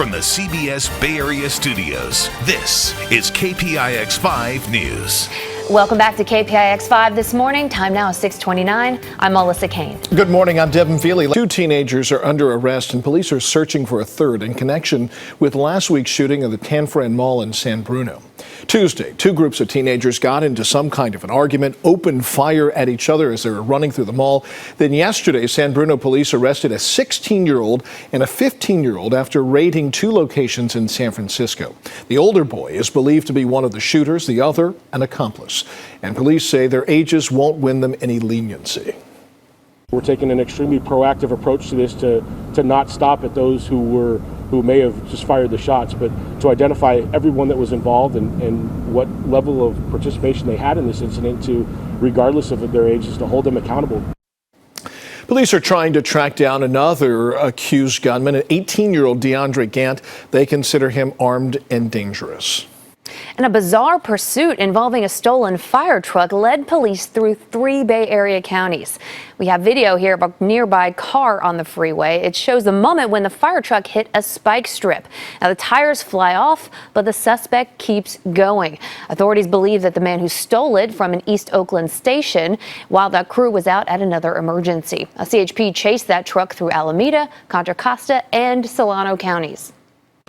From the CBS Bay Area studios, this is KPIX 5 News. Welcome back to KPIX 5 this morning. Time now is 6:29. I'm Melissa Caen. Good morning. I'm Devin Fehely. 2 teenagers are under arrest and police are searching for a third in connection with last week's shooting of the Tanforan Mall in San Bruno. Tuesday, 2 groups of teenagers got into some kind of an argument, opened fire at each other as they were running through the mall. Then yesterday, San Bruno police arrested a 16-year-old and a 15-year-old after raiding 2 locations in San Francisco. The older boy is believed to be one of the shooters, the other an accomplice. And police say their ages won't win them any leniency. We're taking an extremely proactive approach to this to not stop at those who may have just fired the shots, but to identify everyone that was involved and what level of participation they had in this incident, to, regardless of their ages, to hold them accountable. Police are trying to track down another accused gunman, an 18-year-old DeAndre Gant. They consider him armed and dangerous. And a bizarre pursuit involving a stolen fire truck led police through 3 Bay Area counties. We have video here of a nearby car on the freeway. It shows the moment when the fire truck hit a spike strip. Now the tires fly off, but the suspect keeps going. Authorities believe that the man who stole it from an East Oakland station while the crew was out at another emergency. A CHP chased that truck through Alameda, Contra Costa, and Solano counties.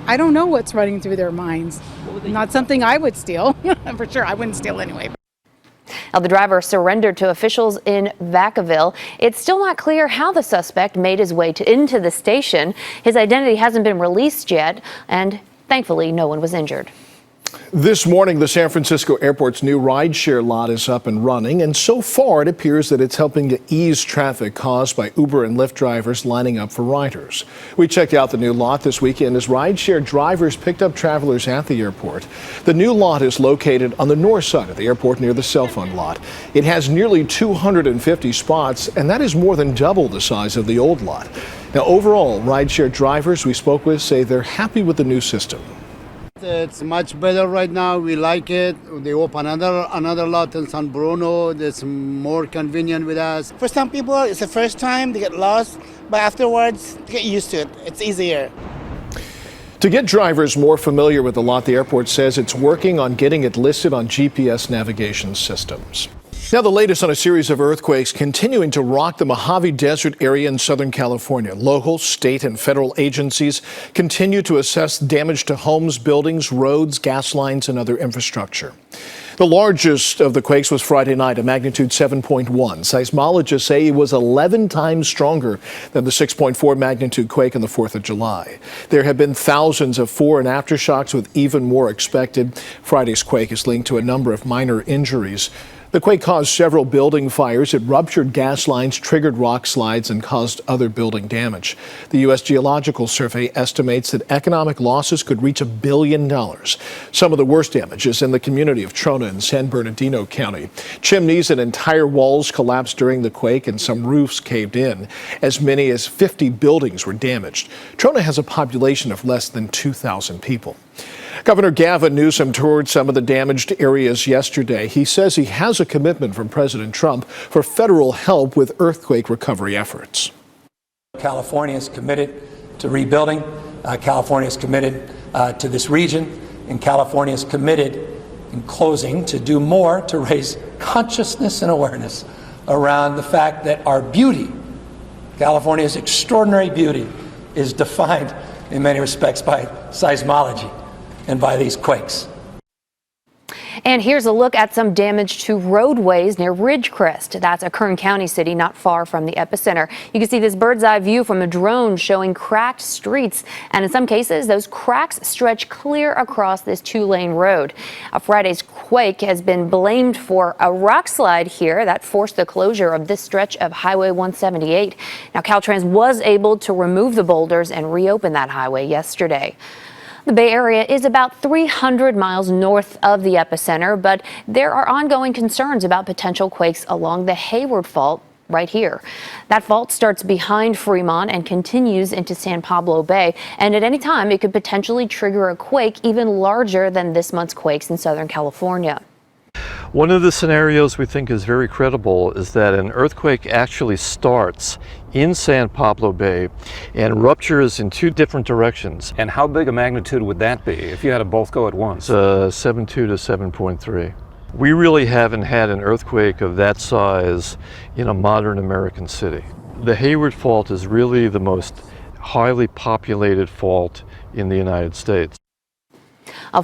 I don't know what's running through their minds. Not something I would steal. For sure, I wouldn't steal anyway. Now, the driver surrendered to officials in Vacaville. It's still not clear how the suspect made his way into the station. His identity hasn't been released yet, and thankfully, no one was injured. This morning, the San Francisco airport's new rideshare lot is up and running, and so far it appears that it's helping to ease traffic caused by Uber and Lyft drivers lining up for riders. We checked out the new lot this weekend as rideshare drivers picked up travelers at the airport. The new lot is located on the north side of the airport near the cell phone lot. It has nearly 250 spots, and that is more than double the size of the old lot. Now, overall, rideshare drivers we spoke with say they're happy with the new system. It's much better right now. We like it. They open another lot in San Bruno. It's more convenient with us. For some people, it's the first time they get lost, but afterwards, they get used to it. It's easier. To get drivers more familiar with the lot, the airport says it's working on getting it listed on GPS navigation systems. Now, the latest on a series of earthquakes continuing to rock the Mojave Desert area in Southern California. Local, state, and federal agencies continue to assess damage to homes, buildings, roads, gas lines, and other infrastructure. The largest of the quakes was Friday night, a magnitude 7.1. Seismologists say it was 11 times stronger than the 6.4 magnitude quake on the 4th of July. There have been thousands of before and aftershocks, with even more expected. Friday's quake is linked to a number of minor injuries. The quake caused several building fires. It ruptured gas lines, triggered rock slides, and caused other building damage. The U.S. Geological Survey estimates that economic losses could reach $1 billion. Some of the worst damage is in the community of Trona in San Bernardino County. Chimneys and entire walls collapsed during the quake, and some roofs caved in. As many as 50 buildings were damaged. Trona has a population of less than 2,000 people. Governor Gavin Newsom toured some of the damaged areas yesterday. He says he has a commitment from President Trump for federal help with earthquake recovery efforts. California is committed to rebuilding. California is committed to this region. And California is committed, in closing, to do more to raise consciousness and awareness around the fact that our beauty, California's extraordinary beauty, is defined in many respects by seismology and by these quakes. And here's a look at some damage to roadways near Ridgecrest. That's a Kern County city not far from the epicenter. You can see this bird's eye view from a drone showing cracked streets. And in some cases, those cracks stretch clear across this 2-lane road. Friday's quake has been blamed for a rock slide here that forced the closure of this stretch of Highway 178. Now, Caltrans was able to remove the boulders and reopen that highway yesterday. The Bay Area is about 300 miles north of the epicenter, but there are ongoing concerns about potential quakes along the Hayward Fault right here. That fault starts behind Fremont and continues into San Pablo Bay, and at any time it could potentially trigger a quake even larger than this month's quakes in Southern California. One of the scenarios we think is very credible is that an earthquake actually starts in San Pablo Bay and ruptures in two different directions. And how big a magnitude would that be if you had to both go at once? 7.2 to 7.3. We really haven't had an earthquake of that size in a modern American city. The Hayward Fault is really the most highly populated fault in the United States.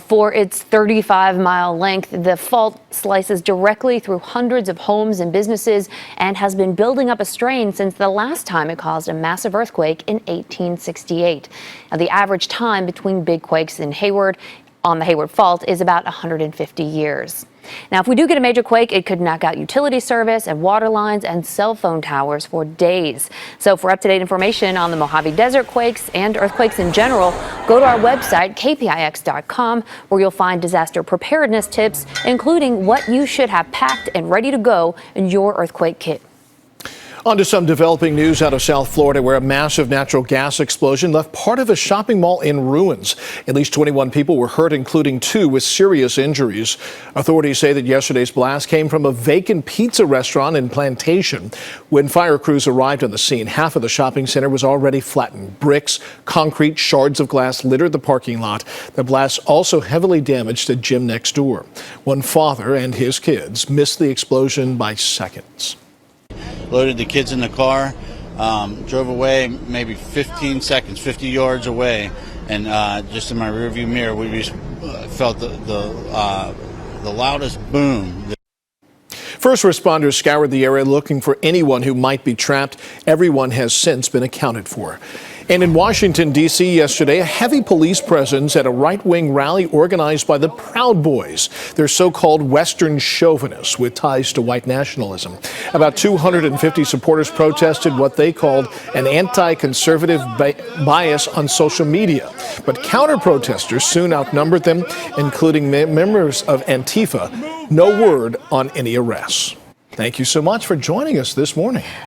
For its 35-mile length, the fault slices directly through hundreds of homes and businesses and has been building up a strain since the last time it caused a massive earthquake in 1868. Now, the average time between big quakes in Hayward on the Hayward Fault is about 150 years. Now, if we do get a major quake, it could knock out utility service and water lines and cell phone towers for days. So for up-to-date information on the Mojave Desert quakes and earthquakes in general, go to our website, KPIX.com, where you'll find disaster preparedness tips, including what you should have packed and ready to go in your earthquake kit. On to some developing news out of South Florida, where a massive natural gas explosion left part of a shopping mall in ruins. At least 21 people were hurt, including 2 with serious injuries. Authorities say that yesterday's blast came from a vacant pizza restaurant in Plantation. When fire crews arrived on the scene, half of the shopping center was already flattened. Bricks, concrete, shards of glass littered the parking lot. The blast also heavily damaged a gym next door. One father and his kids missed the explosion by seconds. Loaded the kids in the car, drove away maybe 15 seconds, 50 yards away, and just in my rearview mirror, we just felt the loudest boom. First responders scoured the area looking for anyone who might be trapped. Everyone has since been accounted for. And in Washington, D.C. yesterday, a heavy police presence at a right-wing rally organized by the Proud Boys. They're so-called Western chauvinists with ties to white nationalism. About 250 supporters protested what they called an anti-conservative bias on social media. But counter-protesters soon outnumbered them, including members of Antifa. No word on any arrests. Thank you so much for joining us this morning.